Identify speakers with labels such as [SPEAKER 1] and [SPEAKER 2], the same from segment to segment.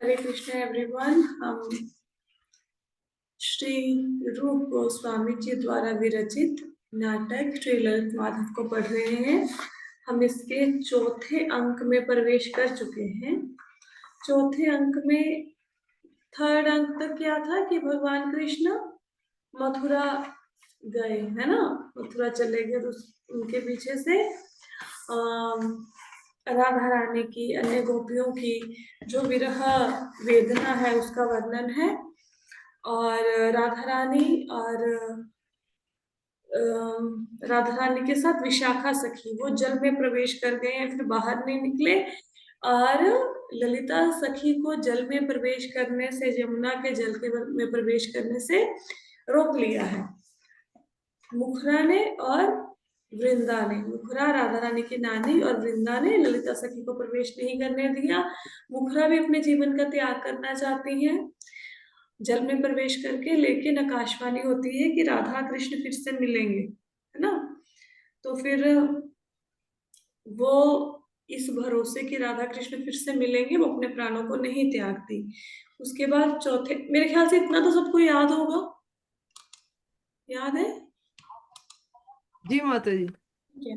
[SPEAKER 1] हरे Krishna everyone. हम श्री रूप गोस्वामी जी द्वारा विरचित नाटक श्री ललित माधव को पढ़ रहे हैं। हम इसके चौथे अंक में प्रवेश कर चुके हैं। चौथे अंक में थर्ड अंक तक क्या था कि भगवान कृष्ण मथुरा गए, है ना, मथुरा चले गए। तो उनके पीछे से राधा रानी की, अन्य गोपियों की जो विरह वेदना है उसका वर्णन है। और राधा रानी और राधा रानी के साथ विशाखा सखी वो जल में प्रवेश कर गए हैं, फिर बाहर नहीं निकले। और ललिता सखी को जल में प्रवेश करने से, यमुना के जल के में प्रवेश करने से रोक लिया है मुखरा ने और वृंदा ने। मुखरा राधा रानी की नानी और वृंदा ने ललिता सखी को प्रवेश नहीं करने दिया। मुखरा भी अपने जीवन का त्याग करना चाहती हैं जल में प्रवेश करके, लेकिन आकाशवाणी होती है कि राधा कृष्ण फिर से मिलेंगे, है ना। तो फिर वो इस भरोसे कि राधा कृष्ण फिर से मिलेंगे वो अपने प्राणों को नहीं त्यागती। उसके बाद चौथे, मेरे ख्याल से इतना तो सबको याद होगा, याद है?
[SPEAKER 2] जी माता जी।
[SPEAKER 1] ठीक है।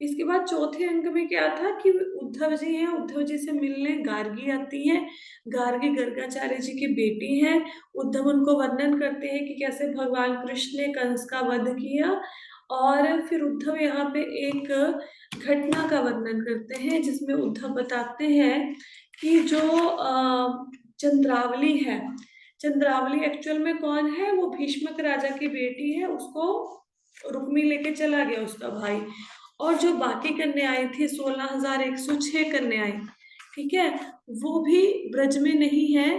[SPEAKER 1] इसके बाद चौथे अंक में क्या था कि उद्धव जी हैं, उद्धव जी से मिलने गार्गी आती है। गार्गी गर्गाचार्य जी की बेटी है। उद्धव उनको वर्णन करते हैं कि कैसे भगवान कृष्ण ने कंस का वध किया। और फिर उद्धव यहाँ पे एक घटना का वर्णन करते हैं जिसमें उद्धव बताते हैं कि जो चंद्रावली है, चंद्रावली एक्चुअल में कौन है? वो भीष्मक राजा की बेटी है। उसको रुक्मी लेके चला गया उसका भाई। और जो बाकी कन्याएं थी 16,106 कन्याएं, ठीक है, वो भी ब्रज में नहीं है,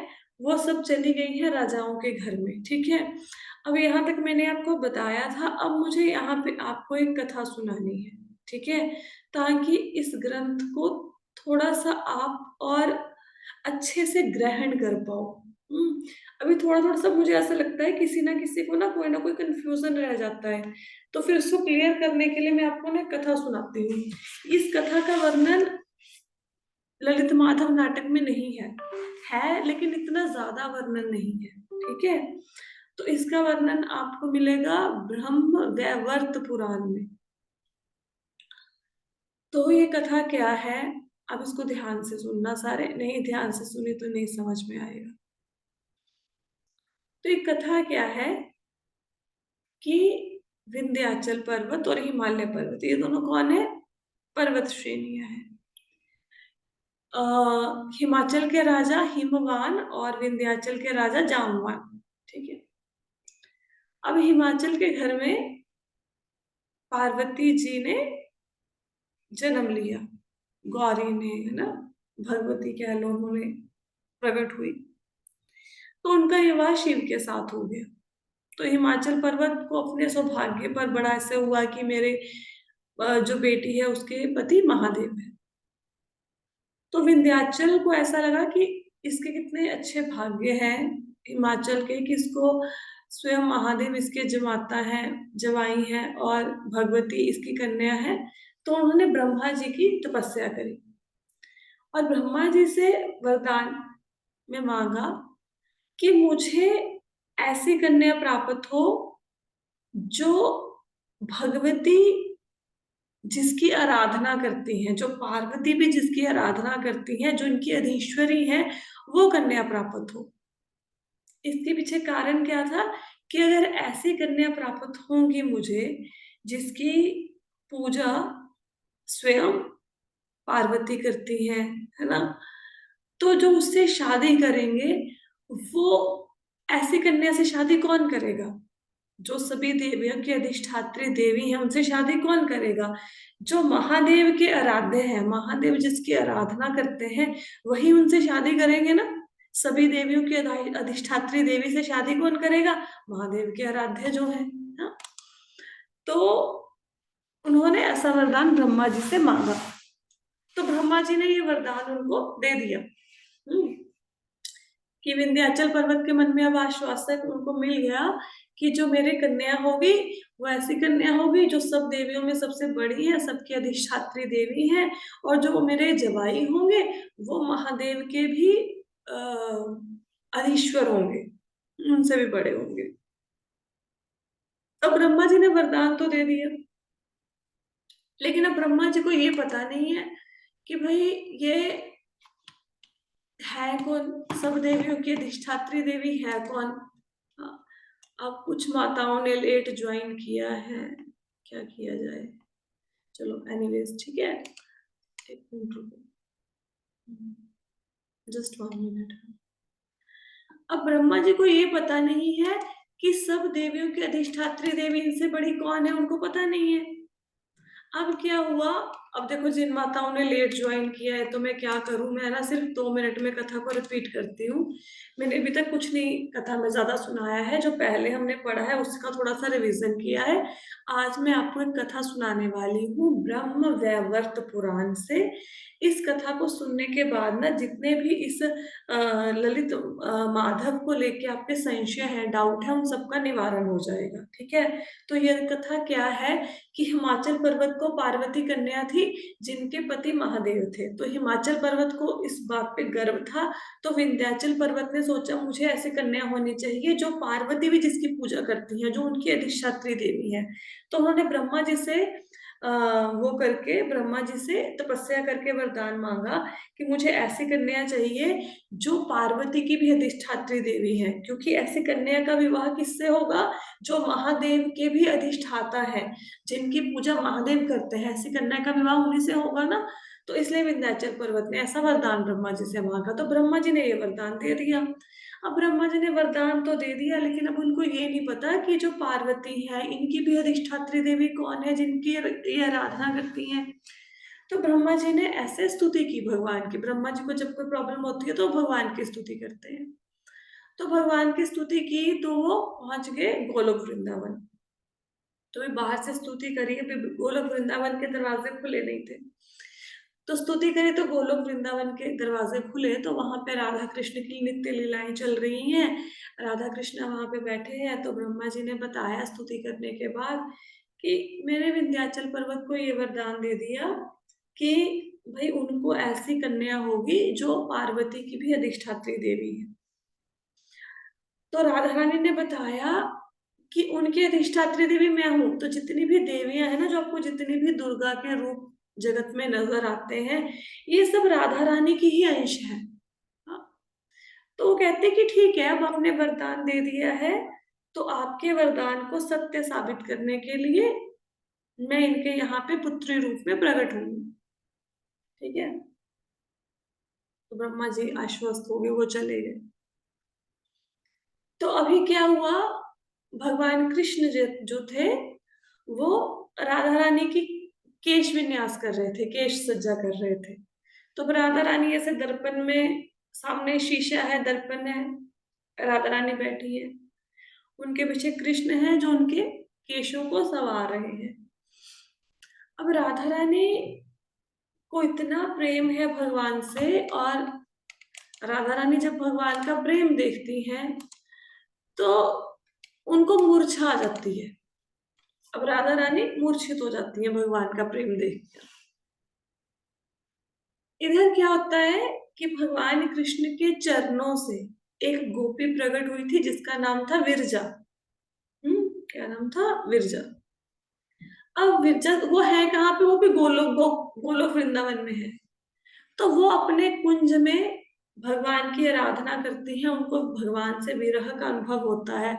[SPEAKER 1] वो सब चली गई है राजाओं के घर में। ठीक है, अब यहाँ तक मैंने आपको बताया था। अब मुझे यहाँ पे आपको एक कथा सुनानी है, ठीक है, ताकि इस ग्रंथ को थोड़ा सा आप और अच्छे से ग्रहण कर पाओ। अभी थोड़ा थोड़ा सा मुझे ऐसा लगता है किसी ना किसी को ना कोई कंफ्यूजन रह जाता है, तो फिर उसको क्लियर करने के लिए मैं आपको ना कथा सुनाती हूँ। इस कथा का वर्णन ललित माधव नाटक में नहीं है लेकिन इतना ज्यादा वर्णन नहीं है, ठीक है। तो इसका वर्णन आपको मिलेगा ब्रह्म वैवर्त पुराण में। तो ये कथा क्या है, अब इसको ध्यान से सुनना, सारे नहीं ध्यान से सुने तो नहीं समझ में आएगा। तो ये कथा क्या है कि विंध्याचल पर्वत और हिमालय पर्वत, ये दोनों कौन है? पर्वत श्रेणियां हैं। हिमाचल के राजा हिमवान और विंध्याचल के राजा जामवान, ठीक है। अब हिमाचल के घर में पार्वती जी ने जन्म लिया, गौरी ने, है ना, भगवती कह लो, उन्होंने प्रकट हुई। तो उनका विवाह शिव के साथ हो गया। तो हिमाचल पर्वत को अपने सौभाग्य पर बड़ा ऐसे हुआ कि मेरे जो बेटी है उसके पति महादेव है। तो विंध्याचल को ऐसा लगा कि इसके कितने अच्छे भाग्य हैं हिमाचल के, कि इसको स्वयं महादेव इसके जमाता है, जवाई है, और भगवती इसकी कन्या है। तो उन्होंने ब्रह्मा जी की तपस्या करी और ब्रह्मा जी से वरदान में मांगा कि मुझे ऐसी कन्या प्राप्त हो जो भगवती जिसकी आराधना करती हैं, जो पार्वती भी जिसकी आराधना करती हैं, जो इनकी अधीश्वरी है, वो कन्या प्राप्त हो। इसके पीछे कारण क्या था कि अगर ऐसी कन्या प्राप्त होंगी मुझे जिसकी पूजा स्वयं पार्वती करती है ना, तो जो उससे शादी करेंगे वो, ऐसी कन्या से शादी कौन करेगा? जो सभी देवियों की अधिष्ठात्री देवी है उनसे शादी कौन करेगा? जो महादेव के आराध्य हैं, महादेव जिसकी आराधना करते हैं, वही उनसे शादी करेंगे ना। सभी देवियों की अधिष्ठात्री देवी से शादी कौन करेगा? महादेव के आराध्य जो है ना। तो उन्होंने ऐसा वरदान ब्रह्मा जी से मांगा, तो ब्रह्मा जी ने ये वरदान उनको दे दिया। कि विंध्याचल पर्वत के मन में अब आश्वासन उनको मिल गया कि जो मेरे कन्या होगी वो ऐसी कन्या होगी जो सब देवियों में सबसे बड़ी है, सबकी अधिष्ठात्री देवी है। और जो मेरे जवाई होंगे वो महादेव के भी अधीश्वर होंगे, उनसे भी बड़े होंगे। अब ब्रह्मा जी ने वरदान तो दे दिया, लेकिन अब ब्रह्मा जी को ये पता नहीं है कि भाई ये है कौन, सब देवियों की अधिष्ठात्री देवी है कौन। हाँ, अब कुछ माताओं ने लेट ज्वाइन किया है, क्या किया जाए। चलो एनीवेज ठीक है, एक मिनट रुको, जस्ट 1 मिनट। अब ब्रह्मा जी को ये पता नहीं है कि सब देवियों की अधिष्ठात्री देवी इनसे बड़ी कौन है, उनको पता नहीं है। अब क्या हुआ, अब देखो जिन माताओं ने लेट ज्वाइन किया है तो मैं क्या करूं, मैं ना सिर्फ 2 मिनट में कथा को रिपीट करती हूँ। मैंने अभी तक कुछ नहीं कथा में ज्यादा सुनाया है, जो पहले हमने पढ़ा है उसका थोड़ा सा रिवीजन किया है। आज मैं आपको एक कथा सुनाने वाली हूँ ब्रह्म वैवर्त पुराण से। इस कथा को सुनने के बाद ना जितने भी इस ललित माधव को लेके आपके संशय है, डाउट है, उन सबका निवारण हो जाएगा। ठीक है, तो यह कथा क्या है कि हिमाचल पर्वत को पार्वती कन्या थी जिनके पति महादेव थे। तो हिमाचल पर्वत को इस बात पे गर्व था, तो विंध्याचल पर्वत ने सोचा मुझे ऐसी कन्या होनी चाहिए जो पार्वती भी जिसकी पूजा करती है, जो उनकी अधिष्ठात्री देवी है। तो उन्होंने ब्रह्मा जी से वो करके ब्रह्मा जी से तपस्या करके वरदान मांगा कि मुझे ऐसी कन्या चाहिए जो पार्वती की भी अधिष्ठात्री देवी है, क्योंकि ऐसी कन्या का विवाह किससे होगा, जो महादेव के भी अधिष्ठाता है, जिनकी पूजा महादेव करते हैं, ऐसी कन्या का विवाह उन्हीं से होगा ना। तो इसलिए विंध्याचल पर्वत ने ऐसा वरदान ब्रह्मा जी से मांगा, तो ब्रह्मा जी ने ये वरदान दे दिया। अब ब्रह्मा जी ने वरदान तो दे दिया, लेकिन अब उनको ये नहीं पता कि जो पार्वती है इनकी भी अधिष्ठात्री देवी कौन है जिनकी ये आराधना करती हैं। तो ब्रह्मा जी ने ऐसे स्तुति की भगवान की, ब्रह्मा जी को जब कोई प्रॉब्लम होती है तो भगवान की स्तुति करते हैं। तो भगवान की स्तुति की तो वो पहुंच गए गोलोक वृंदावन। तो भी बाहर से स्तुति करी, अभी गोलोक वृंदावन के दरवाजे खुले नहीं थे। तो स्तुति करी तो गोलोक वृंदावन के दरवाजे खुले, तो वहां पे राधा कृष्ण की नित्य लीलाएं चल रही हैं। राधा कृष्ण वहां पे बैठे हैं, तो ब्रह्मा जी ने बताया स्तुति करने के बाद कि मैंने विंध्याचल पर्वत को ये वरदान दे दिया कि भाई उनको ऐसी कन्या होगी जो पार्वती की भी अधिष्ठात्री देवी है। तो राधा रानी ने बताया कि उनकी अधिष्ठात्री देवी मैं हूं। तो जितनी भी देवियां हैं ना, जो आपको जितनी भी दुर्गा के रूप जगत में नजर आते हैं, ये सब राधा रानी की ही अंश है। हाँ, तो वो कहते कि ठीक है, अब आपने वरदान दे दिया है, तो आपके वरदान को सत्य साबित करने के लिए मैं इनके यहाँ पे पुत्री रूप में प्रकट हूँ। ठीक है, तो ब्रह्मा जी आश्वस्त हो गए, वो चले गए। तो अभी क्या हुआ, भगवान कृष्ण जो थे वो राधा रानी की केश विन्यास कर रहे थे, केश सज्जा कर रहे थे। तो राधा रानी ऐसे दर्पण में, सामने शीशा है, दर्पण है, राधा रानी बैठी है, उनके पीछे कृष्ण है जो उनके केशों को संवार रहे हैं। अब राधा रानी को इतना प्रेम है भगवान से, और राधा रानी जब भगवान का प्रेम देखती हैं तो उनको मूर्छा आ जाती है। अब राधा रानी मूर्छित हो जाती है भगवान का प्रेम देख। इधर क्या होता है कि भगवान कृष्ण के चरणों से एक गोपी प्रकट हुई थी जिसका नाम था विरजा। क्या नाम था, विरजा। अब विरजा वो है कहाँ पे, वो भी गोलोक वृंदावन में है। तो वो अपने कुंज में भगवान की आराधना करती हैं, उनको भगवान से विरह का अनुभव होता है,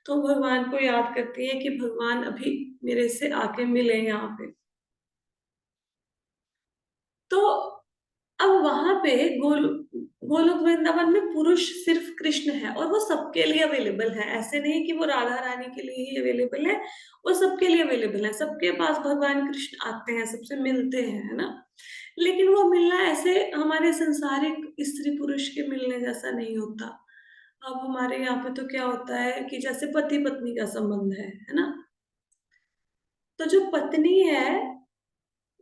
[SPEAKER 1] तो भगवान को याद करती है कि भगवान अभी मेरे से आके मिले यहाँ पे। तो अब वहां पे गोलोक वृंदावन में पुरुष सिर्फ कृष्ण है, और वो सबके लिए अवेलेबल है। ऐसे नहीं कि वो राधा रानी के लिए ही अवेलेबल है, वो सबके लिए अवेलेबल है। सबके पास भगवान कृष्ण आते हैं, सबसे मिलते हैं, है ना। लेकिन वो मिलना ऐसे हमारे संसारिक स्त्री पुरुष के मिलने जैसा नहीं होता। अब हमारे यहाँ पे तो क्या होता है कि जैसे पति पत्नी का संबंध है ना। तो जो पत्नी है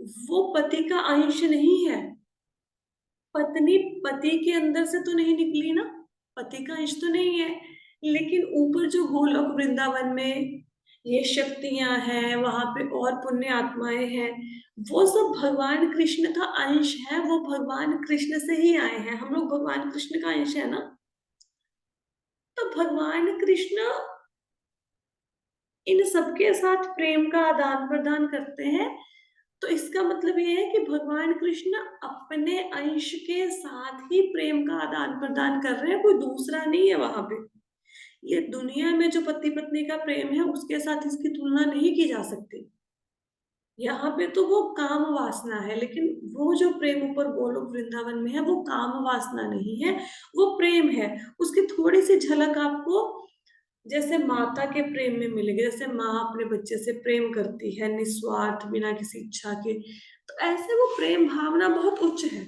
[SPEAKER 1] वो पति का अंश नहीं है। पत्नी पति के अंदर से तो नहीं निकली ना, पति का अंश तो नहीं है। लेकिन ऊपर जो गोलोक वृंदावन में ये शक्तियां हैं, वहां पे और पुण्य आत्माएं हैं, वो सब भगवान कृष्ण का अंश है, वो भगवान कृष्ण से ही आए हैं, हम लोग भगवान कृष्ण का अंश है ना। तो भगवान कृष्ण इन सबके साथ प्रेम का आदान प्रदान करते हैं। तो इसका मतलब ये है कि भगवान कृष्ण अपने अंश के साथ ही प्रेम का आदान प्रदान कर रहे हैं, कोई दूसरा नहीं है वहां पे। ये दुनिया में जो पति पत्नी का प्रेम है उसके साथ इसकी तुलना नहीं की जा सकती। यहाँ पे तो वो काम वासना है, लेकिन वो जो प्रेम ऊपर गोलोक वृंदावन में है वो काम वासना नहीं है, वो प्रेम है। उसकी थोड़ी सी झलक आपको जैसे माता के प्रेम में मिलेगी, जैसे माँ अपने बच्चे से प्रेम करती है निस्वार्थ बिना किसी इच्छा के, तो ऐसे वो प्रेम भावना बहुत उच्च है।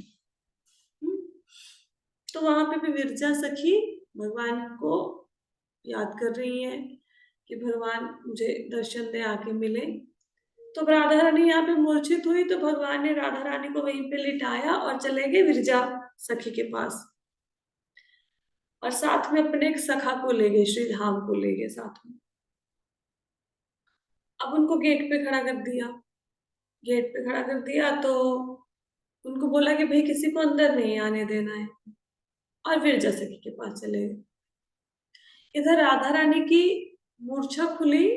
[SPEAKER 1] तो वहां पे भी विरजा सखी भगवान को याद कर रही है कि भगवान मुझे दर्शन दे, आके मिले। तो राधा रानी यहाँ पे मूर्छित हुई, तो भगवान ने राधा रानी को वहीं पे लिटाया और चले गए विरजा सखी के पास, और साथ में अपने एक सखा को ले गए, श्री धाम को ले गए साथ में। अब उनको गेट पे खड़ा कर दिया, गेट पे खड़ा कर दिया तो उनको बोला कि भाई किसी को अंदर नहीं आने देना है, और विरजा सखी के पास चले गए। इधर राधा रानी की मूर्छा खुली,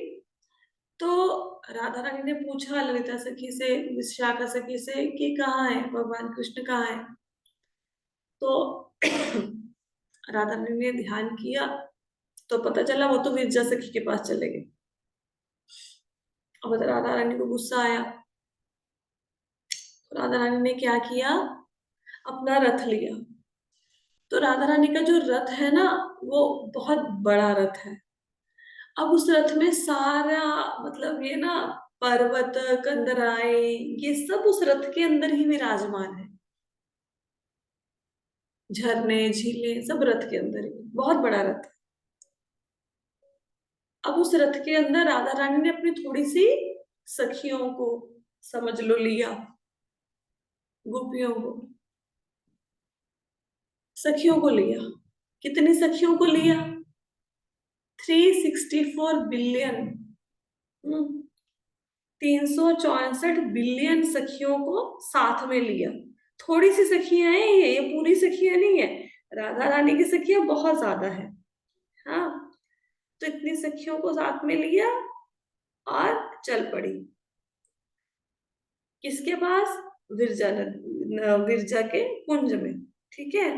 [SPEAKER 1] तो राधा रानी ने पूछा ललिता सखी से, विशाखा सखी से कि कहाँ है भगवान कृष्ण, कहाँ है। तो राधा रानी ने ध्यान किया तो पता चला वो तो विरजा सखी के पास चले गए। अब राधा रानी को गुस्सा आया, तो राधा रानी ने क्या किया, अपना रथ लिया। तो राधा रानी का जो रथ है ना, वो बहुत बड़ा रथ है। अब उस रथ में सारा, मतलब ये ना, पर्वत कंदराए, ये सब उस रथ के अंदर ही विराजमान है। झरने झीलें सब रथ के अंदर ही, बहुत बड़ा रथ है। अब उस रथ के अंदर राधा रानी ने अपनी थोड़ी सी सखियों को, समझ लो, लिया, गोपियों को, सखियों को लिया। कितनी सखियों को लिया, 364 बिलियन, 364 बिलियन सखियों को साथ में लिया। थोड़ी सी सखियां हैं ये पूरी सखियां नहीं है। राधा रानी की सखियां बहुत ज्यादा है। हाँ, तो इतनी सखियों को साथ में लिया और चल पड़ी किसके पास, विरजा के कुंज में। ठीक है,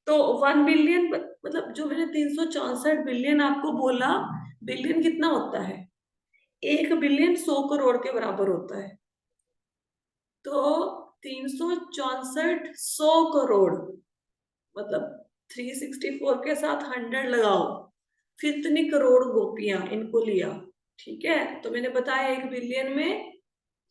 [SPEAKER 1] तो 1 बिलियन, मतलब जो मैंने 364 बिलियन आपको बोला, बिलियन कितना होता है, 1 बिलियन 100 करोड़ के बराबर होता है। तो 364 100 करोड़, मतलब 364 के साथ 100 लगाओ, फिर इतनी करोड़ गोपियां इनको लिया। ठीक है, तो मैंने बताया 1 बिलियन में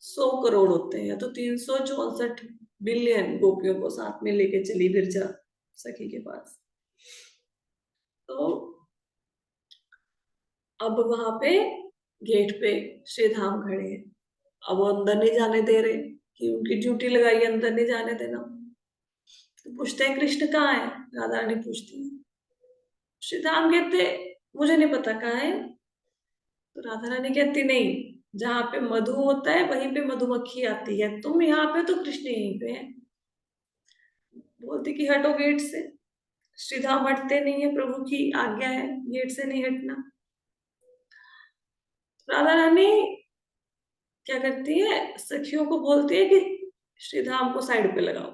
[SPEAKER 1] 100 करोड़ होते हैं, तो 364 बिलियन गोपियों को साथ में लेके चली बिरजा सखी के पास। तो अब वहां पे गेट पे श्री धाम खड़े हैं। अब वो अंदर नहीं जाने दे रहे कि उनकी ड्यूटी लगाई है अंदर नहीं जाने देना। तो पूछते हैं कृष्ण कहाँ है, राधा रानी पूछती है। श्री धाम कहते मुझे नहीं पता कहाँ है। तो राधा रानी कहती नहीं, जहाँ पे मधु होता है वहीं पे मधुमक्खी आती है, तुम यहाँ पे तो कृष्ण यहीं पे है। बोलती कि हटो गेट से, श्रीधाम हटते नहीं है, प्रभु की आज्ञा है गेट से नहीं हटना। राधा रानी क्या करती है, सखियों को बोलती है कि श्रीधाम को साइड पे लगाओ।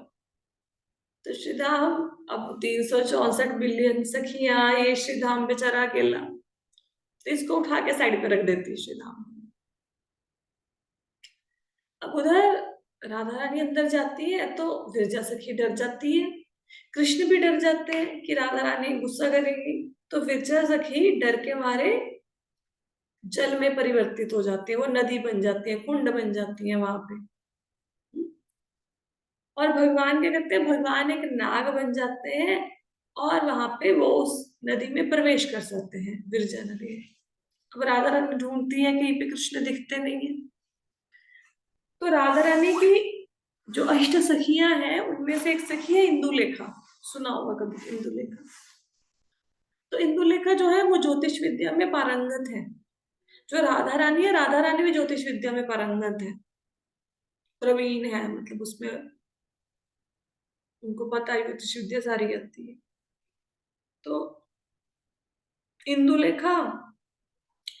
[SPEAKER 1] तो श्रीधाम, अब 364 बिलियन सखियां, ये श्रीधाम बेचारा अकेला, तो इसको उठा के साइड पे रख देती है श्रीधाम। अब उधर राधा रानी अंदर जाती है तो विरजा सखी डर जाती है, कृष्ण भी डर जाते हैं कि राधा रानी गुस्सा करेगी। तो विरजा सखी डर के मारे जल में परिवर्तित हो जाती है, वो नदी बन जाती है, कुंड बन जाती है वहां पे। और भगवान क्या करते हैं, भगवान एक नाग बन जाते हैं और वहां पे वो उस नदी में प्रवेश कर सकते हैं, विरजा नदी में। अब राधा रानी ढूंढती है, कहीं पे कृष्ण दिखते नहीं है। तो राधा रानी की जो अष्ट सखियां हैं उनमें से एक सखी है इंदुलेखा, सुना होगा कभी इंदुलेखा। तो इंदुलेखा जो है वो ज्योतिष विद्या में पारंगत है। जो राधा रानी है, राधा रानी भी ज्योतिष विद्या में पारंगत है, प्रवीण है, मतलब उसमें उनको पता है ज्योतिष विद्या सारी आती है। तो इंदुलेखा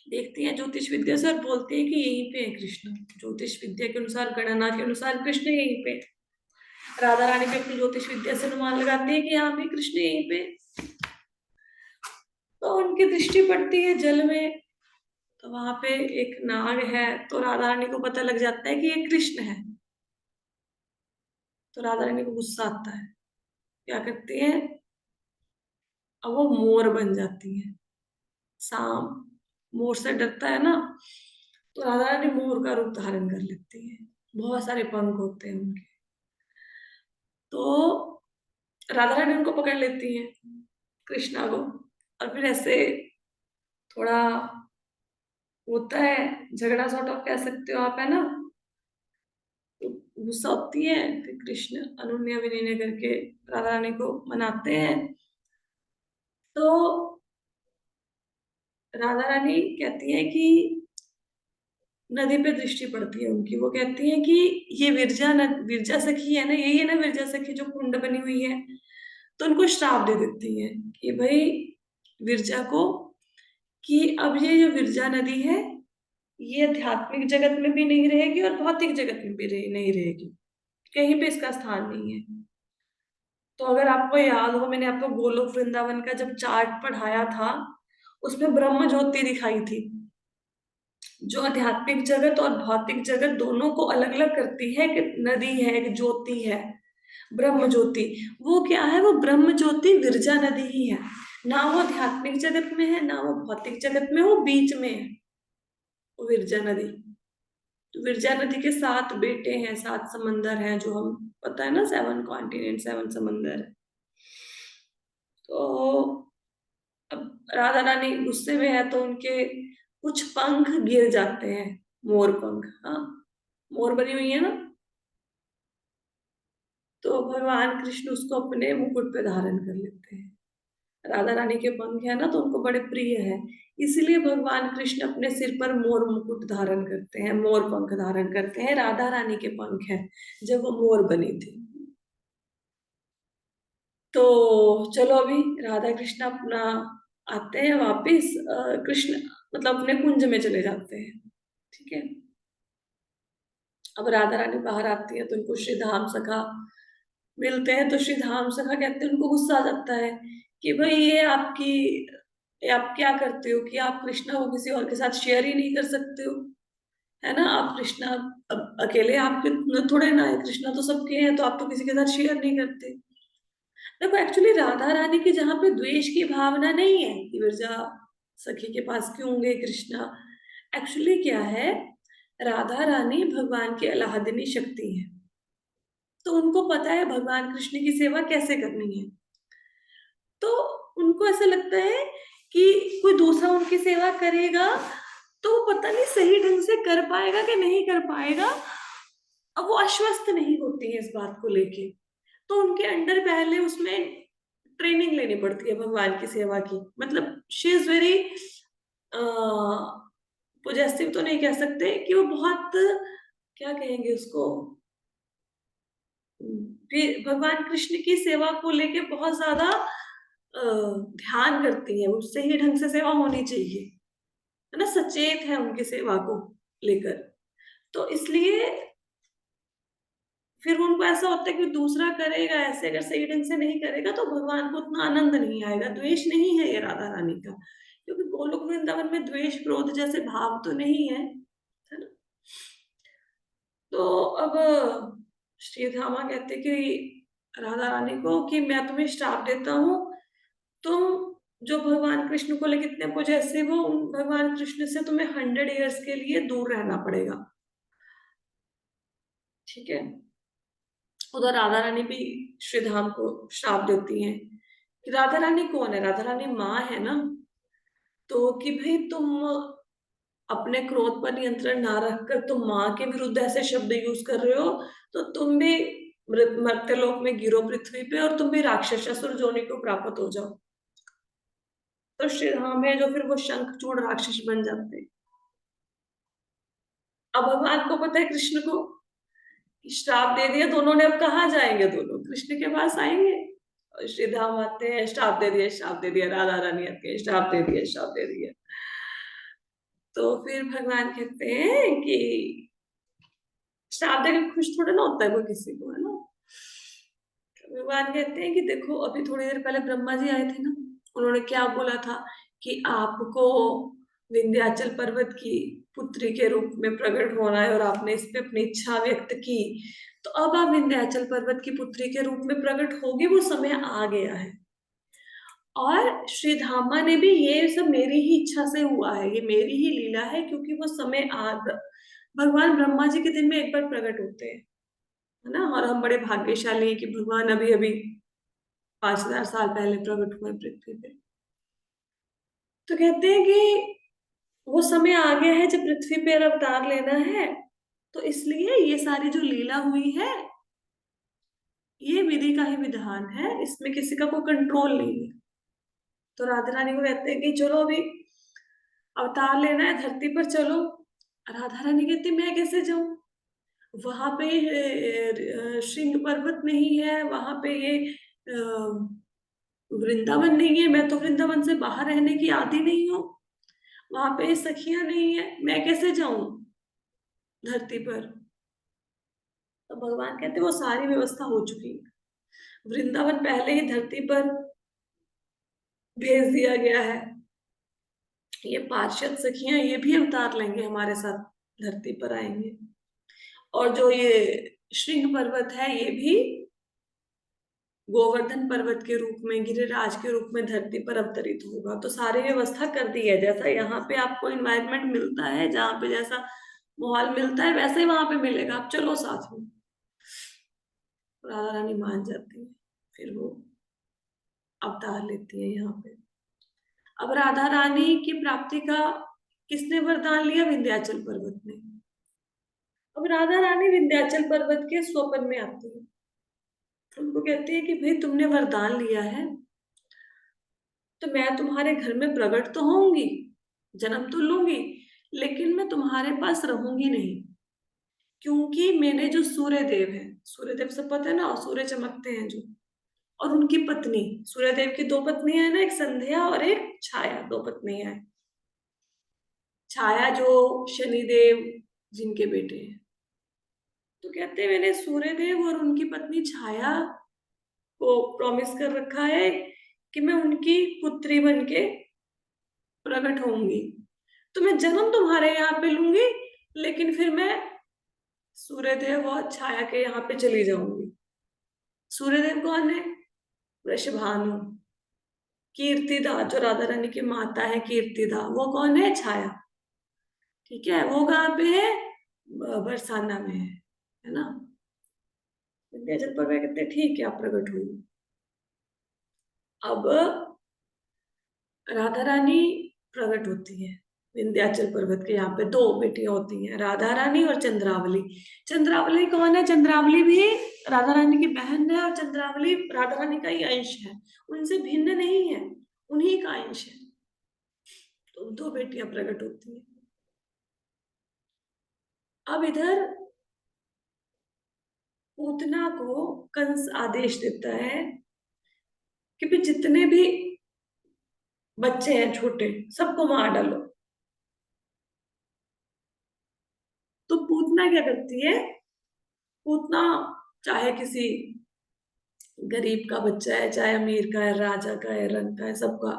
[SPEAKER 1] देखती है ज्योतिष विद्या से और बोलती है कि यहीं पे है कृष्ण। ज्योतिष विद्या के अनुसार, गणना के अनुसार कृष्ण यहीं पे। राधा रानी भी अपनी ज्योतिष विद्या से अनुमान लगाती है कि यहाँ पे कृष्ण यहीं पे। तो उनकी दृष्टि पड़ती है जल में, तो वहां पे एक नाग है, तो राधा रानी को पता लग जाता है कि ये कृष्ण है। तो राधा रानी को गुस्सा आता है, क्या करती है, अब वो मोर बन जाती है। सांप मोर से डरता है ना, तो राधा रानी मोर का रूप धारण कर लेती है। बहुत सारे पंख होते हैं उनके। तो राधा रानी उनको पकड़ लेती है, कृष्णा को, और फिर ऐसे थोड़ा होता है झगड़ा, सॉर्ट ऑफ कह सकते हो आप, है ना। तो गुस्सा होती है, फिर कृष्ण अनुनय विनय करके राधा रानी को मनाते हैं। तो राधा रानी कहती है कि नदी पे दृष्टि पड़ती है उनकी, वो कहती है कि ये विरजा सखी है ना, यही है ना विरजा सखी जो कुंड बनी हुई है। तो उनको श्राप दे देती है कि भाई विरजा को, कि अब ये जो विरजा नदी है, ये आध्यात्मिक जगत में भी नहीं रहेगी और भौतिक जगत में भी नहीं रहेगी, कहीं पे इसका स्थान नहीं है। तो अगर आपको याद हो, मैंने आपको गोलोक वृंदावन का जब चार्ट पढ़ाया था, उसमें ब्रह्म ज्योति दिखाई थी, जो आध्यात्मिक जगत और भौतिक जगत दोनों को अलग अलग करती है। कि नदी है, एक ज्योति है, ब्रह्म ज्योति। वो क्या है, वो ब्रह्म ज्योति विरजा नदी ही है। ना वो आध्यात्मिक जगत में है, ना वो भौतिक जगत में, वो बीच में है, वो विरजा नदी। तो विरजा नदी के 7 बेटे हैं, 7 समंदर हैं, जो हम पता है ना, 7 कॉन्टिनेंट, 7 समंदर। तो अब राधा रानी गुस्से में है, तो उनके कुछ पंख गिर जाते हैं, मोर पंख, हाँ, मोर बनी हुई है ना। तो भगवान कृष्ण उसको अपने मुकुट पे धारण कर लेते हैं। राधा रानी के पंख है ना, तो उनको बड़े प्रिय है, इसलिए भगवान कृष्ण अपने सिर पर मोर मुकुट धारण करते हैं, मोर पंख धारण करते हैं। राधा रानी के पंख हैं जब वो मोर बनी थी। तो चलो अभी राधा कृष्ण अपना आते हैं वापिस, कृष्ण मतलब अपने कुंज में चले जाते हैं, ठीक है। अब राधा रानी बाहर आती है, तो उनको श्री धाम सखा मिलते हैं। तो श्री धाम सखा कहते हैं, उनको गुस्सा आ जाता है कि भाई ये आप क्या करते हो, कि आप कृष्णा को किसी और के साथ शेयर ही नहीं कर सकते हो, है ना। आप कृष्णा अकेले आपके थोड़े ना है, कृष्णा तो सबके हैं, तो आप तो किसी के साथ शेयर नहीं करते। देखो एक्चुअली राधा रानी की जहाँ पे द्वेष की भावना नहीं है कि विरजा सखी के पास क्यों गए कृष्णा, एक्चुअली क्या है, राधा रानी भगवान की अलाहदिनी शक्ति है, तो उनको पता है भगवान कृष्ण की सेवा कैसे करनी है। तो उनको ऐसा लगता है कि कोई दूसरा उनकी सेवा करेगा तो पता नहीं सही ढंग से कर पाएगा कि नहीं कर पाएगा। अब वो आश्वस्त नहीं होती है इस बात को लेके, तो उनके अंडर पहले उसमें ट्रेनिंग लेनी पड़ती है भगवान की सेवा की। मतलब शी इज वेरी पोजेसिव तो नहीं कह सकते, कि वो बहुत, क्या कहेंगे उसको, फिर भगवान कृष्ण की सेवा को लेके बहुत ज्यादा ध्यान करती है, वो सही ढंग से सेवा होनी चाहिए, है ना, सचेत है उनकी सेवा को लेकर। तो इसलिए फिर उनको ऐसा होता है कि दूसरा करेगा ऐसे, अगर सही ढंग से नहीं करेगा तो भगवान को उतना आनंद नहीं आएगा। द्वेष नहीं है ये राधा रानी का, क्योंकि गोलोक वृंदावन में द्वेष क्रोध जैसे भाव तो नहीं है ना। तो अब श्री धामा कहते कि राधा रानी को कि मैं तुम्हें श्राप देता हूँ, तुम जो भगवान कृष्ण को लेकर इतने पॉजेसिव हो, उन भगवान कृष्ण से तुम्हें 100 ईयर्स के लिए दूर रहना पड़ेगा, ठीक है। उधर राधा रानी भी श्रीधाम को श्राप देती हैं। कि राधा रानी कौन है, राधा रानी माँ है ना, तो कि भाई तुम अपने क्रोध पर नियंत्रण ना रखकर तुम माँ के विरुद्ध ऐसे शब्द यूज कर रहे हो, तो तुम भी मर्त्यलोक में गिरो पृथ्वी पे, और तुम भी राक्षस असुर जोनि को प्राप्त हो जाओ। तो श्री राम है जो फिर वो शंखचूड़ राक्षस बन जाते हैं। अब भगवान को पता है कृष्ण को श्राप दे दिया, दोनों ने अब कहाँ जाएंगे, दोनों कृष्ण के पास आएंगे। और श्री धाम आते हैं, श्राप दे दिया, श्राप दे दिया, राधा रानी आते हैं, श्राप दे दिया, श्राप दे दिया। तो फिर भगवान कहते हैं कि श्राप देकर खुश थोड़ा ना होता है कोई किसी को, है ना। तो भगवान कहते हैं कि देखो अभी थोड़ी देर पहले ब्रह्मा जी आए थे ना, उन्होंने क्या बोला था कि आपको विंध्याचल पर्वत की पुत्री के रूप में प्रकट होना है और आपने इस पे अपनी इच्छा व्यक्त की, तो अब आप विंध्याचल पर्वत की पुत्री के रूप में प्रकट होगी, वो समय आ गया है। और श्री धामा ने भी ये सब मेरी ही इच्छा से हुआ है, ये मेरी ही लीला है, क्योंकि वो समय आ भगवान ब्रह्मा जी के दिन में एक बार प्रकट होते हैं, है ना। और हम बड़े भाग्यशाली हैं कि भगवान अभी अभी 5,000 साल पहले प्रकट हुए पृथ्वी पे। तो कहते हैं कि वो समय आ गया है जब पृथ्वी पे अवतार लेना है, तो इसलिए ये सारी जो लीला हुई है ये विधि का ही विधान है, इसमें किसी का कोई कंट्रोल नहीं है। तो राधा रानी को कहते हैं कि चलो अभी अवतार लेना है, धरती पर चलो। राधा रानी कहती मैं कैसे जाऊं, वहां पे श्रृंग पर्वत नहीं है, वहां पे ये वृंदावन नहीं है, मैं तो वृंदावन से बाहर रहने की आदी नहीं हूँ, वहां पे सखियां नहीं है, मैं कैसे जाऊं धरती पर। तो भगवान कहते वो सारी व्यवस्था हो चुकी है, वृंदावन पहले ही धरती पर भेज दिया गया है, ये पार्षद सखियां ये भी अवतार लेंगे हमारे साथ, धरती पर आएंगे। और जो ये श्रृंग पर्वत है ये भी गोवर्धन पर्वत के रूप में, गिरिराज के रूप में धरती पर अवतरित होगा। तो सारी व्यवस्था कर दी है, जैसा यहाँ पे आपको इन्वायरमेंट मिलता है, जहाँ पे जैसा माहौल मिलता है वैसे ही वहां पे मिलेगा, आप चलो साथ में। राधा रानी मान जाती है, फिर वो अवतार लेती है यहाँ पे। अब राधा रानी की प्राप्ति का किसने वरदान लिया, विंध्याचल पर्वत ने। अब राधा रानी विंध्याचल पर्वत के स्वपन में आती है, उनको कहती है कि भाई तुमने वरदान लिया है, तो मैं तुम्हारे घर में प्रकट तो होंगी, जन्म तो लूंगी, लेकिन मैं तुम्हारे पास रहूंगी नहीं, क्योंकि मैंने जो सूर्य देव है, सूर्य देव सब पता है ना, सूर्य चमकते हैं जो, और उनकी पत्नी, सूर्य देव की दो पत्नियां है ना, एक संध्या और एक छाया, दो पत्नियां हैं। छाया जो शनिदेव जिनके बेटे हैं। तो कहते हैं मैंने सूर्य देव और उनकी पत्नी छाया को प्रॉमिस कर रखा है कि मैं उनकी पुत्री बन के प्रकट होंगी, तो मैं जन्म तुम्हारे यहाँ पे लूंगी, लेकिन फिर मैं सूर्यदेव और छाया के यहाँ पे चली जाऊंगी। सूर्यदेव कौन है, वृषभानु। कीर्तिदा जो राधा रानी की माता है, कीर्तिदा वो कौन है, छाया। ठीक है, वो कहाँ पे है, बरसाना में है ना। विंध्याचल पर वे कहते हैं ठीक है आप प्रकट हुई। अब राधा रानी प्रकट होती है विंध्याचल पर्वत के, यहाँ पे दो बेटियां होती हैं, राधा रानी और चंद्रावली। चंद्रावली कौन है, चंद्रावली भी राधा रानी की बहन है, और चंद्रावली राधा रानी का ही अंश है, उनसे भिन्न नहीं है, उन्हीं का अंश है। तो दो बेटियां प्रकट होती हैं। अब इधर पूतना को कंस आदेश देता है कि भी जितने भी बच्चे हैं छोटे सबको मार डालो। तो पूतना क्या करती है, पूतना चाहे किसी गरीब का बच्चा है, चाहे अमीर का है, राजा का है, रंग का है, सबका,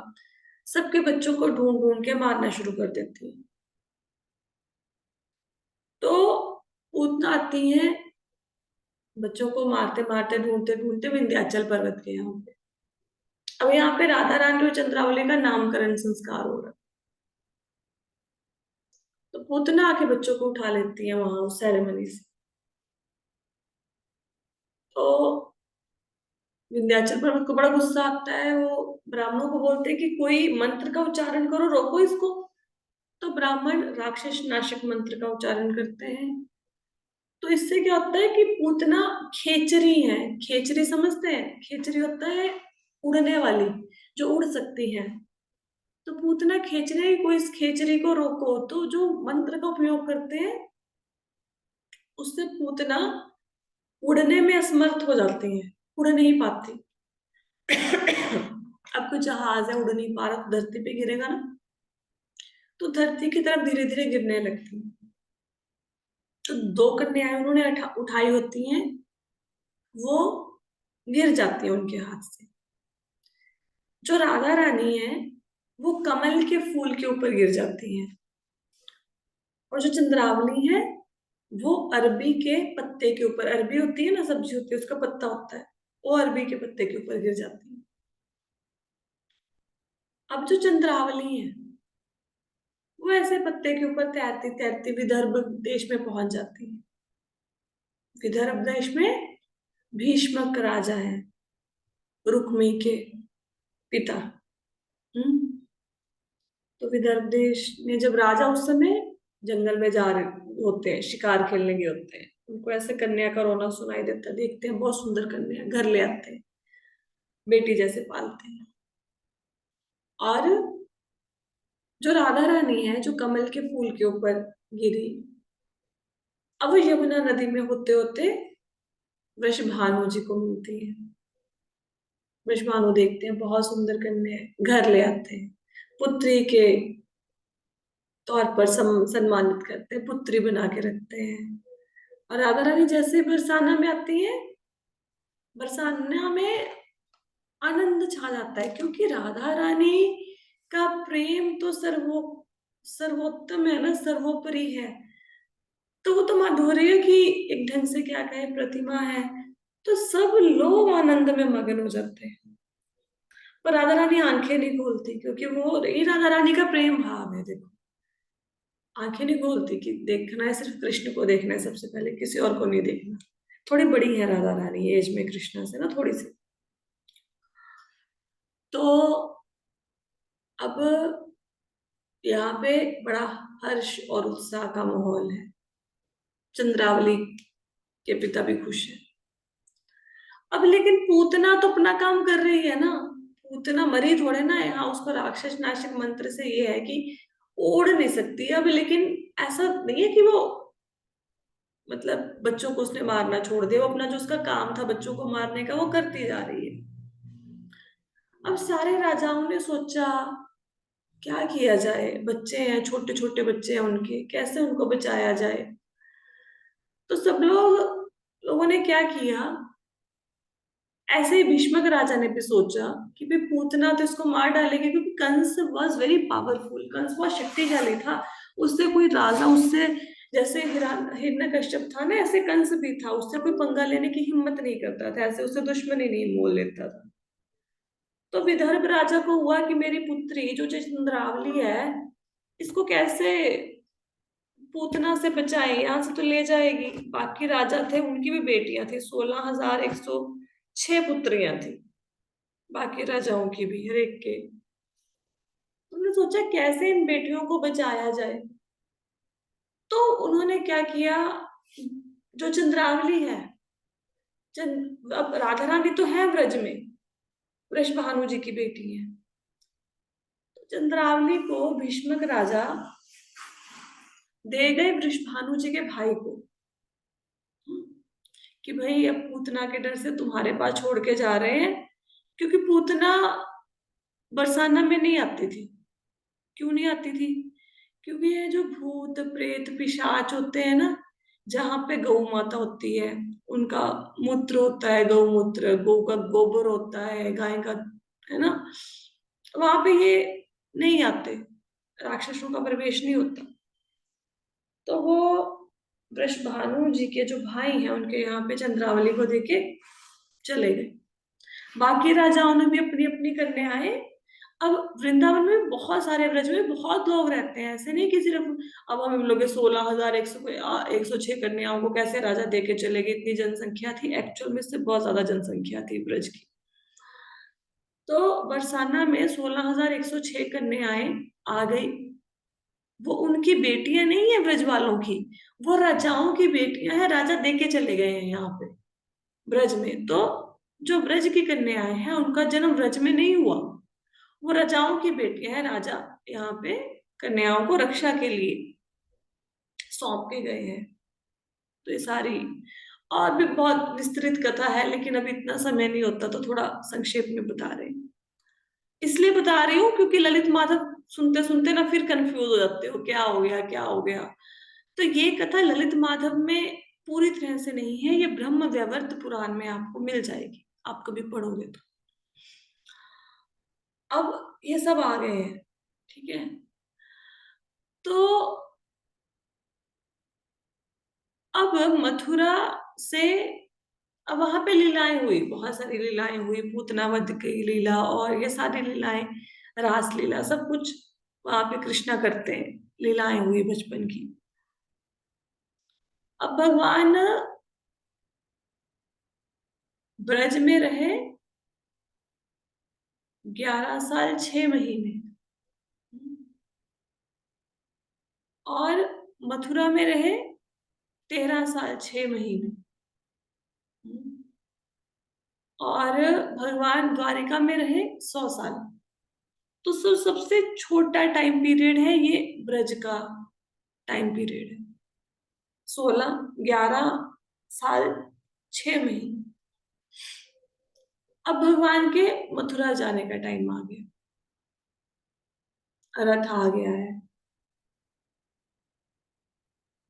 [SPEAKER 1] सबके बच्चों को ढूंढ ढूंढ के मारना शुरू कर देती है। तो पूतना आती है, बच्चों को मारते मारते ढूंढते ढूंढते विंध्याचल पर्वत के यहाँ पे। अब यहाँ पे राधा रानी और चंद्रावली का नामकरण संस्कार हो रहा है। तो पूतना आके बच्चों को उठा लेती है वहां उस सेरेमनी से। तो विंध्याचल पर्वत को बड़ा गुस्सा आता है, वो ब्राह्मणों को बोलते हैं कि कोई मंत्र का उच्चारण करो, रोको इसको। तो ब्राह्मण राक्षस नाशक मंत्र का उच्चारण करते हैं। तो इससे क्या होता है कि पूतना खेचरी है, खेचरी समझते हैं, खेचरी होता है उड़ने वाली, जो उड़ सकती है। तो पूतना खेचरी को, इस खेचरी को रोको, तो जो मंत्र का उपयोग करते हैं उससे पूतना उड़ने में असमर्थ हो जाती है, उड़ नहीं पाती। अब कोई जहाज है, उड़ नहीं पा रहा, तो धरती पे गिरेगा ना, तो धरती की तरफ धीरे धीरे गिरने लगती है। तो दो कन्याएं उन्होंने उठाई होती हैं, वो गिर जाती है उनके हाथ से। जो राधा रानी है वो कमल के फूल के ऊपर गिर जाती है, और जो चंद्रावली है वो अरबी के पत्ते के ऊपर, अरबी होती है ना, सब्जी होती है, उसका पत्ता होता है, वो अरबी के पत्ते के ऊपर गिर जाती है। अब जो चंद्रावली है वो ऐसे पत्ते के ऊपर तैरती तैरती विदर्भ देश में पहुंच जाती है। विदर्भ देश में भीष्मक राजा है, रुक्मी के पिता। हम्म। तो विदर्भ देश में जब राजा उस समय जंगल में जा रहे होते हैं, शिकार खेलने गए होते हैं, उनको ऐसे कन्या का रोना सुनाई देता है, देखते हैं बहुत सुंदर कन्या, घर ले आते हैं, बेटी जैसे पालते हैं। और जो राधा रानी है जो कमल के फूल के ऊपर गिरी, अब वो यमुना नदी में होते होते वृषभानु जी को मिलती है। वृषभानु देखते हैं बहुत सुंदर कन्या है, घर ले आते हैं, पुत्री के तौर पर सम्मानित करते हैं, पुत्री बना के रखते हैं। और राधा रानी जैसे बरसाना में आती है, बरसाना में आनंद छा जाता है, क्योंकि राधा रानी का प्रेम तो सर्वोत्तम है ना, सर्वोपरि है। तो वो तो माधुर्य की एक ढंग से क्या कहे प्रतिमा है। तो सब लोग आनंद में मगन हो जाते हैं, पर राधा रानी आंखें नहीं खोलती, क्योंकि वो ये राधा रानी का प्रेम भाव है। देखो, आंखें नहीं खोलती कि देखना है सिर्फ कृष्ण को, देखना है सबसे पहले, किसी और को नहीं देखना। थोड़ी बड़ी है राधा रानी एज में कृष्णा से ना, थोड़ी सी। तो अब यहाँ पे बड़ा हर्ष और उत्साह का माहौल है। चंद्रावली के पिता भी खुश है। अब लेकिन पूतना तो अपना काम कर रही है ना, पूतना मरी थोड़े ना है। यहाँ उसको राक्षस नाशक मंत्र से ये है कि उड़ नहीं सकती अब, लेकिन ऐसा नहीं है कि वो मतलब बच्चों को उसने मारना छोड़ दिया। वो अपना जो उसका काम था बच्चों को मारने का वो करती जा रही है। अब सारे राजाओं ने सोचा क्या किया जाए, बच्चे हैं, छोटे छोटे बच्चे हैं उनके, कैसे उनको बचाया जाए। तो सब लोगों ने क्या किया, ऐसे ही भीष्मक राजा ने भी सोचा कि भाई पूतना तो इसको मार डालेंगे, क्योंकि Kansa was very powerful, Kansa बहुत शक्तिशाली था। उससे कोई राजा, उससे जैसे हिरण्यकश्यप था ना, ऐसे कंस भी था, उससे कोई पंगा लेने की हिम्मत नहीं करता था, ऐसे उससे दुश्मनी नहीं मोल लेता था। तो विदर्भ राजा को हुआ कि मेरी पुत्री जो चंद्रावली है, इसको कैसे पूतना से बचाए, यहाँ से तो ले जाएगी। बाकी राजा थे, उनकी भी बेटियां थी, 16,106 पुत्रियां थी, बाकी राजाओं की भी, हर एक के। उन्होंने सोचा कैसे इन बेटियों को बचाया जाए। तो उन्होंने क्या किया, जो चंद्रावली है, अब राधा रानी तो है व्रज में, वृषभानु जी की बेटी है, तो चंद्रावली को भीष्मक राजा दे गए वृषभानु जी के भाई को, कि भाई अब पूतना के डर से तुम्हारे पास छोड़ के जा रहे हैं। क्योंकि पूतना बरसाना में नहीं आती थी। क्यों नहीं आती थी? क्योंकि ये जो भूत प्रेत पिशाच होते हैं ना, जहाँ पे गौ माता होती है, उनका मूत्र होता है, गौमूत्र, गौ का गोबर होता है, गाय का, है ना, वहां पे ये नहीं आते, राक्षसों का प्रवेश नहीं होता। तो वो वृषभानु जी के जो भाई हैं उनके यहाँ पे चंद्रावली को देके चले गए। बाकी राजाओं ने भी अपनी अपनी कन्याएं, अब वृंदावन में बहुत सारे, ब्रज में बहुत लोग रहते हैं, ऐसे नहीं कि सिर्फ, अब हम लोग 16,106 कन्याओं को कैसे राजा दे के चले गए, इतनी जनसंख्या थी, एक्चुअल में से बहुत ज्यादा जनसंख्या थी ब्रज की। तो बरसाना में 16,106 कन्याएं आ गई। वो उनकी बेटियां नहीं है ब्रज वालों की, वो राजाओं की बेटियां हैं, राजा दे के चले गए हैं यहाँ पे ब्रज में। तो जो ब्रज की कन्याएं हैं उनका जन्म ब्रज में नहीं हुआ, वो राजाओं की बेटियां हैं, राजा यहाँ पे कन्याओं को रक्षा के लिए सौंप के गए हैं। तो ये सारी और भी बहुत विस्तृत कथा है, लेकिन अभी इतना समय नहीं होता तो थोड़ा संक्षेप में बता रहे हैं। इसलिए बता रही हूँ क्योंकि ललित माधव सुनते सुनते ना फिर कंफ्यूज हो जाते हो, क्या हो गया क्या हो गया। तो ये कथा ललित माधव में पूरी तरह से नहीं है, ये ब्रह्म वैवर्त पुराण में आपको मिल जाएगी, आप कभी पढ़ोगे तो। अब ये सब आ गए हैं, ठीक है। तो अब मथुरा से, अब वहां पे लीलाएं हुई, बहुत सारी लीलाएं हुई, पूतना वध की लीला और ये सारी लीलाएं, रास लीला सब कुछ वहां पे कृष्णा करते हैं, लीलाएं हुई बचपन की। अब भगवान ब्रज में रहे 11 साल 6 महीने, और मथुरा में रहे 13 साल 6 महीने, और भगवान द्वारिका में रहे 100 साल। तो सबसे छोटा टाइम पीरियड है ये ब्रज का, टाइम पीरियड है 16, 11 साल 6 महीने। अब भगवान के मथुरा जाने का टाइम आ गया, रथ आ गया है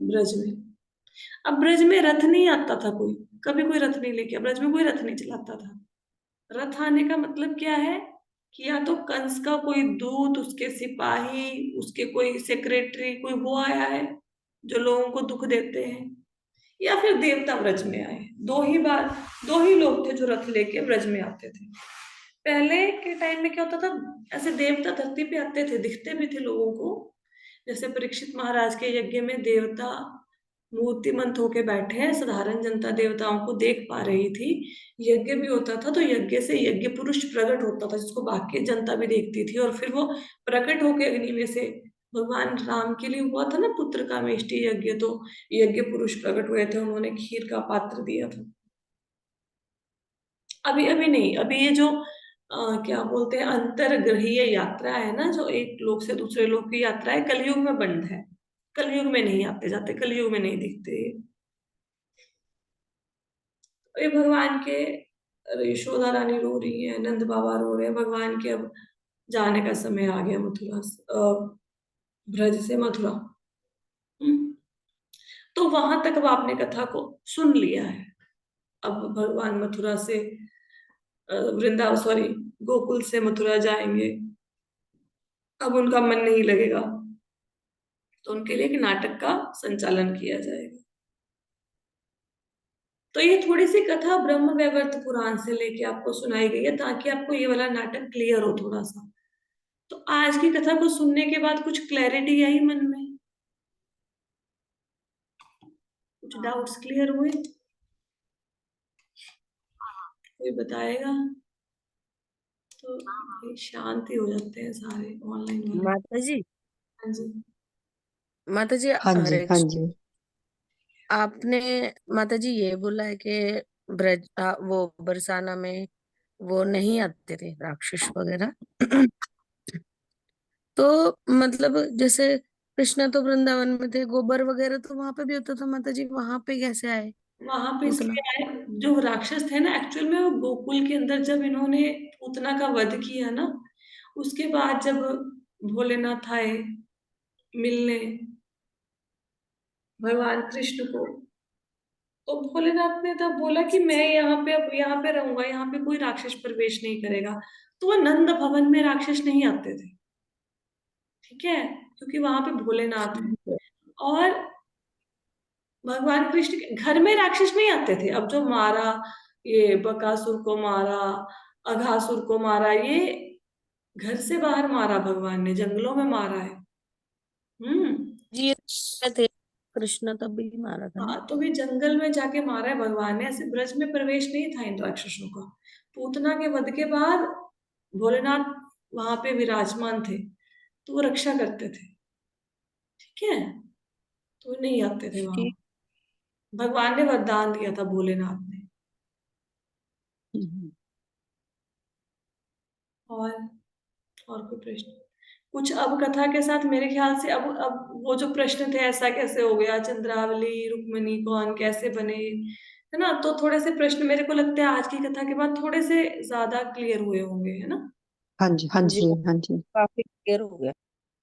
[SPEAKER 1] ब्रज में। अब ब्रज में रथ नहीं आता था कोई, कभी कोई रथ नहीं लेके, ब्रज में कोई रथ नहीं चलाता था। रथ आने का मतलब क्या है कि या तो कंस का कोई दूत, उसके सिपाही, उसके कोई सेक्रेटरी, कोई वो आया है जो लोगों को दुख देते हैं, या फिर देवता ब्रज में आए। दो ही बार, दो ही लोग थे जो रथ लेके ब्रज में आते थे। पहले के टाइम में क्या होता था, ऐसे देवता धरती पे आते थे, दिखते भी थे लोगों को। जैसे परीक्षित महाराज के यज्ञ में देवता मूर्तिमंत होके बैठे हैं, साधारण जनता देवताओं को देख पा रही थी। यज्ञ भी होता था तो यज्ञ से यज्ञ पुरुष प्रकट होता था, जिसको बाकी जनता भी देखती थी, और फिर वो प्रकट होके अग्नि में से, भगवान राम के लिए हुआ था ना पुत्र का मेष्टि यज्ञ, तो यज्ञ पुरुष प्रकट हुए थे, उन्होंने खीर का पात्र दिया था। अभी अभी नहीं, अभी ये जो क्या बोलते हैं अंतरग्रहीय यात्रा है ना, जो एक लोक से दूसरे लोक की यात्रा है, कलयुग में बंद है। कलयुग में नहीं आते जाते, कलयुग में नहीं दिखते ये भगवान के। यशोदा रानी रो रही है, नंद बाबा रो रहे हैं, भगवान के अब जाने का समय आ गया मथुरा ब्रज से मथुरा। हम्म। तो वहां तक अब आपने कथा को सुन लिया है। अब भगवान मथुरा से वृंदावन, सॉरी, गोकुल से मथुरा जाएंगे। अब उनका मन नहीं लगेगा, तो उनके लिए एक नाटक का संचालन किया जाएगा। तो ये थोड़ी सी कथा ब्रह्म वैवर्त पुराण से लेके आपको सुनाई गई है, ताकि आपको ये वाला नाटक क्लियर हो थोड़ा सा। तो आज की कथा को सुनने के बाद कुछ क्लैरिटी आई मन में, कुछ डाउट्स क्लियर हुए, कोई बताएगा? तो भाई शांति हो जाते हैं सारे ऑनलाइन वाले।
[SPEAKER 2] माता जी,
[SPEAKER 1] हाँ जी।
[SPEAKER 2] माता जी,
[SPEAKER 3] हाँ जी,
[SPEAKER 2] हरे
[SPEAKER 3] हाँ
[SPEAKER 2] कृष्ण।
[SPEAKER 3] जी।
[SPEAKER 2] आपने माता जी ये बोला है कि ब्रज वो बरसाना में वो नहीं आते थे राक्षस वगैरह। तो मतलब जैसे कृष्णा तो वृंदावन में थे, गोबर वगैरह तो वहां पे भी होता था, माता जी वहां पे कैसे आए
[SPEAKER 1] वहां पे
[SPEAKER 2] पूतना?
[SPEAKER 1] इसलिए आए, जो राक्षस थे ना एक्चुअल में, वो गोकुल के अंदर जब इन्होंने पूतना का वध किया ना, उसके बाद जब भोलेनाथ आए मिलने भगवान कृष्ण को, तो भोलेनाथ ने तब बोला कि मैं यहाँ पे, अब यहाँ पे रहूंगा, यहाँ पे कोई राक्षस प्रवेश नहीं करेगा। तो वो नंद भवन में राक्षस नहीं आते थे, ठीक है, क्योंकि वहां पे भोलेनाथ है। और भगवान कृष्ण के घर में राक्षस नहीं आते थे। अब जो मारा, ये बकासुर को मारा, अघासुर को मारा, ये घर से बाहर मारा भगवान ने, जंगलों में मारा है।
[SPEAKER 2] जी ये थे, कृष्ण तब भी मारा था ना।
[SPEAKER 1] हाँ, तो भी जंगल में जाके मारा है भगवान ने, ऐसे ब्रज में प्रवेश नहीं था इन राक्षसों का। पूतना के वध के बाद भोलेनाथ वहां पे विराजमान थे, तो वो रक्षा करते थे, ठीक है, तो नहीं आते थे वहां।
[SPEAKER 2] ठीक।
[SPEAKER 1] भगवान ने वरदान दिया था भोलेनाथ ने।
[SPEAKER 2] हम्म।
[SPEAKER 1] और और कोई प्रश्न? कुछ अब कथा के साथ मेरे ख्याल से अब वो जो प्रश्न थे ऐसा कैसे हो गया, चंद्रावली रुक्मिणी कौन कैसे बने, है ना, तो थोड़े से प्रश्न मेरे को लगता है आज की कथा के बाद थोड़े से ज्यादा क्लियर हुए होंगे, है ना।
[SPEAKER 3] हाँ जी, हाँ
[SPEAKER 2] हाँ जी,
[SPEAKER 3] जी, हाँ जी।
[SPEAKER 2] काफी क्लियर हो गया।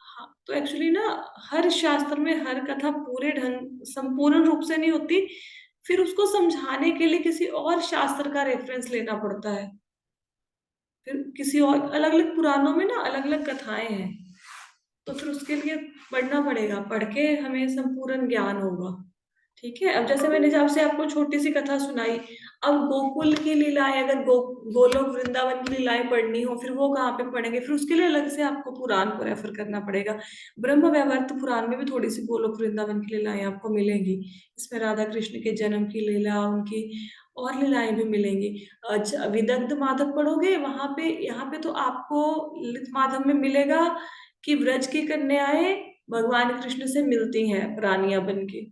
[SPEAKER 1] हाँ, तो एक्चुअली ना हर शास्त्र में हर कथा पूरे ढंग संपूर्ण रूप से नहीं होती, फिर उसको समझाने के लिए किसी और शास्त्र का रेफरेंस लेना पड़ता है, फिर किसी और अलग अलग पुराणों में ना अलग अलग कथाएं हैं, तो फिर उसके लिए पढ़ना पड़ेगा, पढ़ के हमें संपूर्ण ज्ञान होगा। ठीक है, अब जैसे मैंने जब से आपको छोटी सी कथा सुनाई, अब गोकुल की लीलाएं अगर गोलोक वृंदावन की लीलाएं पढ़नी हो फिर वो कहाँ पे पढ़ेंगे, फिर उसके लिए अलग से आपको पुराण को रेफर करना पड़ेगा। ब्रह्म वैवर्त पुराण में भी थोड़ी सी गोलोक वृंदावन की लीलाएं आपको मिलेंगी, इसमें राधा कृष्ण के जन्म की लीला, उनकी और लीलाएं भी मिलेंगी। अच्छा, विदग्ध माधव पढ़ोगे वहां पे, यहाँ पे तो आपको ललित माधव में मिलेगा कि ब्रज की कन्याएं भगवान कृष्ण से मिलती हैं रानियां बन के,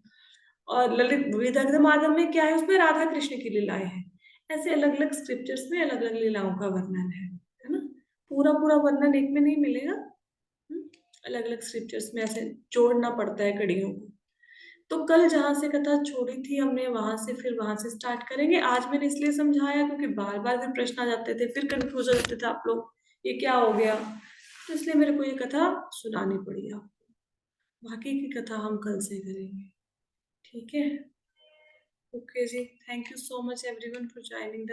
[SPEAKER 1] और ललित विदग्ध माधव में क्या है, उसमें राधा कृष्ण की लीलाएं हैं। ऐसे अलग अलग स्क्रिप्चर्स में अलग अलग लीलाओं का वर्णन है ना, पूरा पूरा वर्णन एक में नहीं मिलेगा। अलग अलग स्क्रिप्चर्स में ऐसे जोड़ना पड़ता है कड़ियों को। तो कल जहां से कथा छोड़ी थी हमने वहां से फिर वहां से स्टार्ट करेंगे। आज मैंने इसलिए समझाया क्योंकि बार बार फिर प्रश्न आ जाते थे, फिर कंफ्यूज हो जाते थे आप लोग, ये क्या हो गया, तो इसलिए मेरे को ये कथा सुनानी पड़ी आपको। बाकी की कथा हम कल से करेंगे, ठीक है। ओके जी, thank you so much everyone for joining the